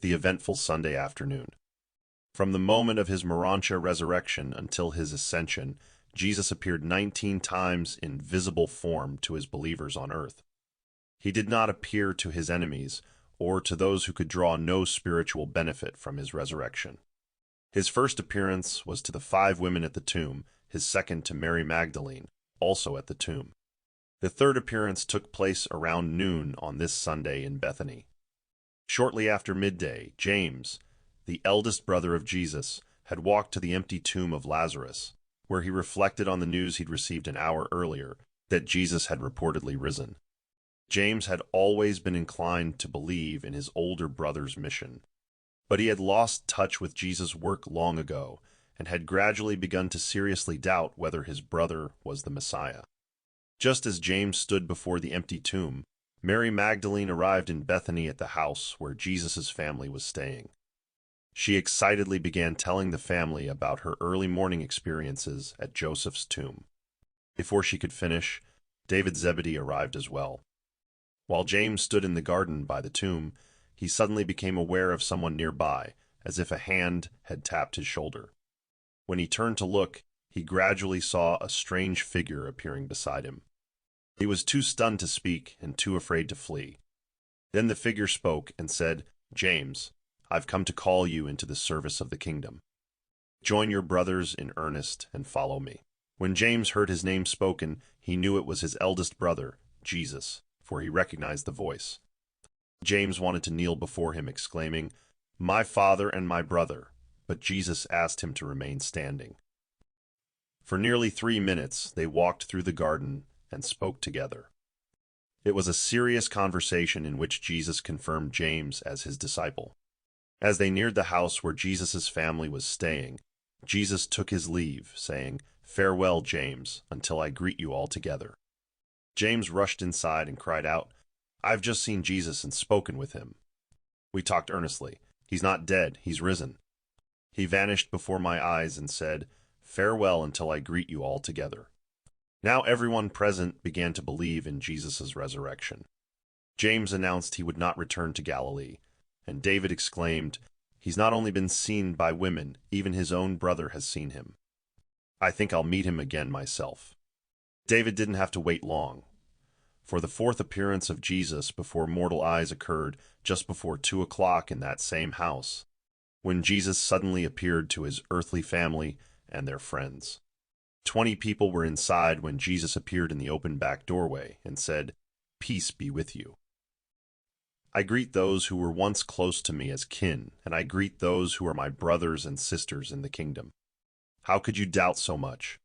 the eventful Sunday afternoon. From the moment of his morontia resurrection until his ascension, Jesus appeared 19 times in visible form to his believers on earth. He did not appear to his enemies or to those who could draw no spiritual benefit from his resurrection. His first appearance was to the 5 women at the tomb, his second to Mary Magdalene, also at the tomb. The third appearance took place around noon on this Sunday in Bethany. Shortly after midday, James, the eldest brother of Jesus, had walked to the empty tomb of Lazarus, where he reflected on the news he'd received an hour earlier, that Jesus had reportedly risen. James had always been inclined to believe in his older brother's mission, but he had lost touch with Jesus' work long ago and had gradually begun to seriously doubt whether his brother was the Messiah. Just as James stood before the empty tomb, Mary Magdalene arrived in Bethany at the house where Jesus' family was staying. She excitedly began telling the family about her early morning experiences at Joseph's tomb. Before she could finish, David Zebedee arrived as well. While James stood in the garden by the tomb, he suddenly became aware of someone nearby, as if a hand had tapped his shoulder. When he turned to look, he gradually saw a strange figure appearing beside him. He was too stunned to speak and too afraid to flee. Then the figure spoke and said, "James, I've come to call you into the service of the kingdom. Join your brothers in earnest and follow me." When James heard his name spoken, he knew it was his eldest brother, Jesus, for he recognized the voice. James wanted to kneel before him, exclaiming, "My father and my brother," but Jesus asked him to remain standing. For nearly 3 minutes, they walked through the garden and spoke together. It was a serious conversation in which Jesus confirmed James as his disciple. As they neared the house where Jesus' family was staying, Jesus took his leave, saying, "Farewell, James, until I greet you all together." James rushed inside and cried out, "I've just seen Jesus and spoken with him. We talked earnestly. He's not dead, he's risen. He vanished before my eyes and said, 'Farewell until I greet you all together.'" Now everyone present began to believe in Jesus' resurrection. James announced he would not return to Galilee, and David exclaimed, "He's not only been seen by women, even his own brother has seen him. I think I'll meet him again myself." David didn't have to wait long, for the fourth appearance of Jesus before mortal eyes occurred just before 2 o'clock in that same house, when Jesus suddenly appeared to his earthly family and their friends. 20 people were inside when Jesus appeared in the open back doorway and said, "Peace be with you. I greet those who were once close to me as kin, and I greet those who are my brothers and sisters in the kingdom. How could you doubt so much?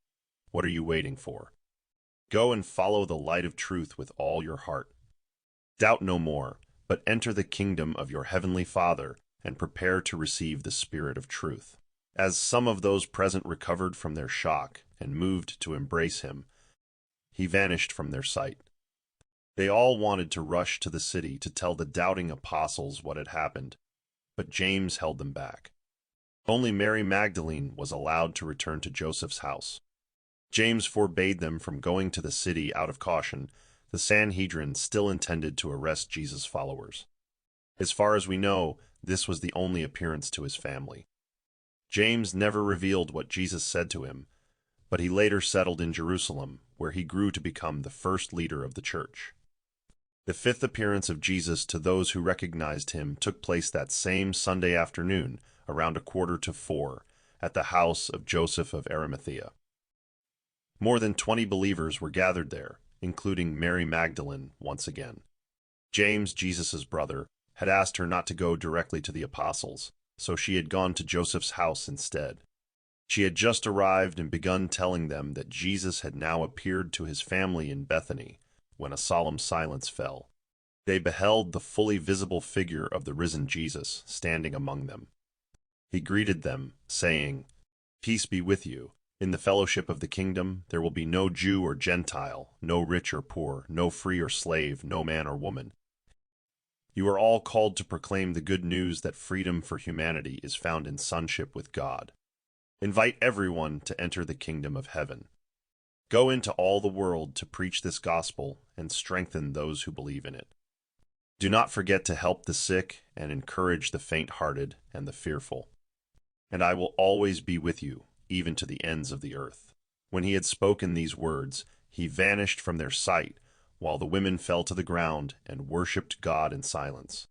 What are you waiting for? Go and follow the light of truth with all your heart. Doubt no more, but enter the kingdom of your heavenly Father and prepare to receive the Spirit of truth." As some of those present recovered from their shock and moved to embrace him, he vanished from their sight. They all wanted to rush to the city to tell the doubting apostles what had happened, but James held them back. Only Mary Magdalene was allowed to return to Joseph's house. James forbade them from going to the city out of caution. The Sanhedrin still intended to arrest Jesus' followers. As far as we know, this was the only appearance to his family. James never revealed what Jesus said to him, but he later settled in Jerusalem, where he grew to become the first leader of the church. The fifth appearance of Jesus to those who recognized him took place that same Sunday afternoon, around 3:45, at the house of Joseph of Arimathea. More than 20 believers were gathered there, including Mary Magdalene once again. James, Jesus' brother, had asked her not to go directly to the apostles, so she had gone to Joseph's house instead. She had just arrived and begun telling them that Jesus had now appeared to his family in Bethany, when a solemn silence fell. They beheld the fully visible figure of the risen Jesus standing among them. He greeted them, saying, "Peace be with you. In the fellowship of the kingdom, there will be no Jew or Gentile, no rich or poor, no free or slave, no man or woman. You are all called to proclaim the good news that freedom for humanity is found in sonship with God. Invite everyone to enter the kingdom of heaven. Go into all the world to preach this gospel and strengthen those who believe in it. Do not forget to help the sick and encourage the faint-hearted and the fearful. And I will always be with you, even to the ends of the earth." When he had spoken these words, he vanished from their sight, while the women fell to the ground and worshipped God in silence.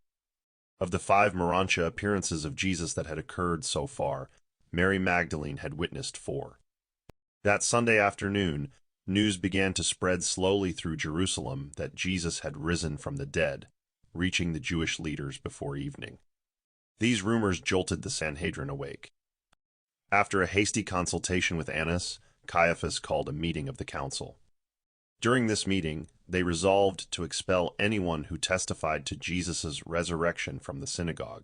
Of the 5 morontia appearances of Jesus that had occurred so far, Mary Magdalene had witnessed 4. That Sunday afternoon, news began to spread slowly through Jerusalem that Jesus had risen from the dead, reaching the Jewish leaders before evening. These rumors jolted the Sanhedrin awake. After a hasty consultation with Annas, Caiaphas called a meeting of the council. During this meeting, they resolved to expel anyone who testified to Jesus' resurrection from the synagogue.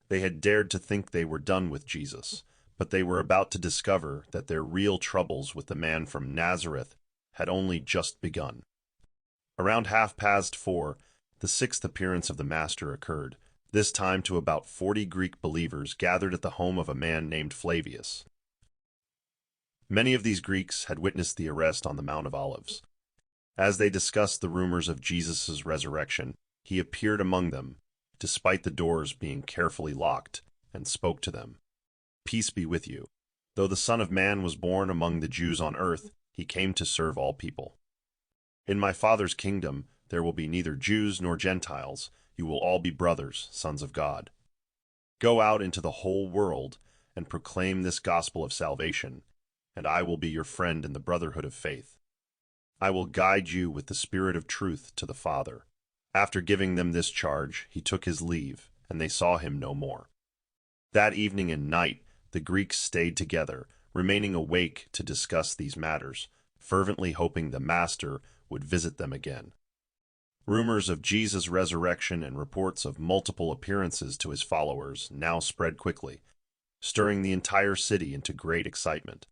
They had dared to think they were done with Jesus, but they were about to discover that their real troubles with the man from Nazareth had only just begun. Around 4:30, the 6th appearance of the Master occurred, this time to about 40 Greek believers gathered at the home of a man named Flavius. Many of these Greeks had witnessed the arrest on the Mount of Olives. As they discussed the rumors of Jesus' resurrection, he appeared among them, despite the doors being carefully locked, and spoke to them. "Peace be with you. Though the Son of Man was born among the Jews on earth, he came to serve all people. In my Father's kingdom there will be neither Jews nor Gentiles. You will all be brothers, sons of God. Go out into the whole world and proclaim this gospel of salvation, and I will be your friend in the brotherhood of faith. I will guide you with the Spirit of truth to the Father." After giving them this charge, he took his leave, and they saw him no more. That evening and night, the Greeks stayed together, remaining awake to discuss these matters, fervently hoping the Master would visit them again. Rumors of Jesus' resurrection and reports of multiple appearances to his followers now spread quickly, stirring the entire city into great excitement.